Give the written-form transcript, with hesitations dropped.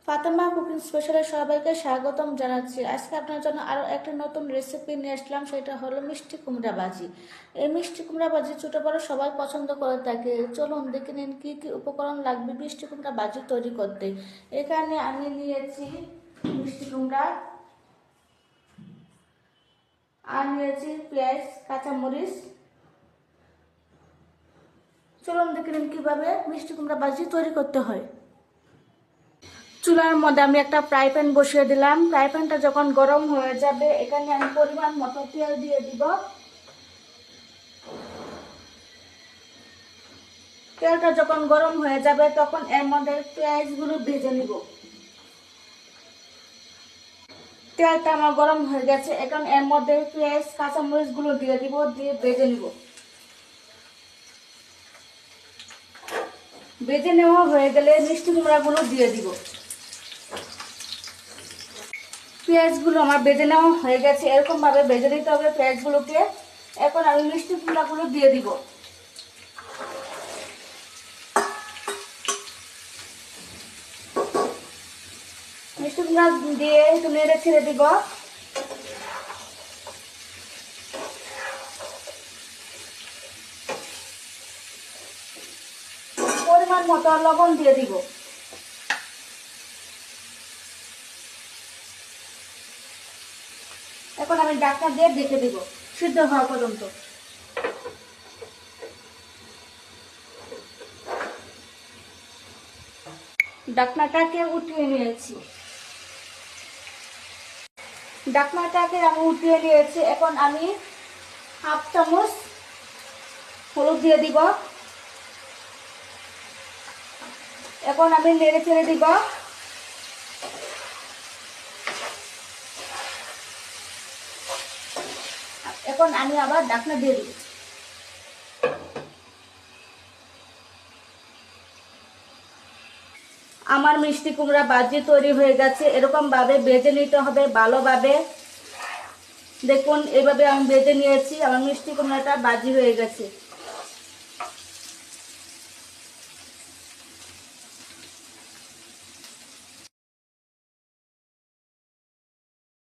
Fatema cooking স্পেশালে সবাইকে স্বাগতম জানাচ্ছি। আজকে আপনার জন্য আরও একটা নতুন রেসিপি নিয়ে আসলাম, সেটা হলো মিষ্টি কুমড়া ভাজি। এই মিষ্টি কুমড়া ভাজি ছোটো বড়ো সবাই পছন্দ করে থাকে। চলুন দেখে নিন কী কী উপকরণ লাগবে মিষ্টি কুমড়া ভাজি তৈরি করতে। এখানে আমি নিয়েছি মিষ্টি কুমড়া, আর নিয়েছি পেঁয়াজ, কাঁচামরিচ। চলুন দেখে নিন কীভাবে মিষ্টি কুমড়া ভাজি তৈরি করতে হয়। চুলার মধ্যে আমি একটা ফ্রাই প্যান বসিয়ে দিলাম। ফ্রাই প্যানটা যখন গরম হয়ে যাবে, এখানে আমি পরিমাণ মতো তেল দিয়ে দিব। তেলটা যখন গরম হয়ে যাবে তখন এর মধ্যে পেঁয়াজগুলো ভেজে নিব। তেলটা আমার গরম হয়ে গেছে, এখন এর মধ্যে পেঁয়াজ কাঁচামরিচগুলো দিয়ে দিব, দিয়ে ভেজে নিব। ভেজে নেওয়া হয়ে গেলে মিষ্টি কুমড়াগুলো দিয়ে দিব। পেঁয়াজগুলো আমার ভেজে নেওয়া হয়ে গেছে, এরকম ভাবে ভেজে নিতে হবে পেঁয়াজগুলোকে। এখন আমি মিষ্টি কুমড়াগুলো দিয়ে দিব। মিষ্টি কুমড়া দিয়ে একটু নেড়ে ছেড়ে দিব। পরিমাণ মতো লবণ দিয়ে দিব। এখন আমি ঢাকনা দিয়ে ঢেকে দিব সিদ্ধ হওয়া পর্যন্ত। ঢাকনাটাকে উঠিয়ে নিয়েছি। এখন আমি হাফ চামচ হলুদ দিয়ে দিব। এখন আমি নেড়ে ছেড়ে দিব। এখন আমি আবার ঢাকনা দিয়ে দিব। আমার মিষ্টি কুমড়া ভাজি তৈরি হয়ে গেছে। এরকম ভাবে ভেজে নিতে হবে ভালোভাবে। দেখুন এইভাবে আমি ভেজে নিয়েছি, আমার মিষ্টি কুমড়াটা ভাজি হয়ে গেছে।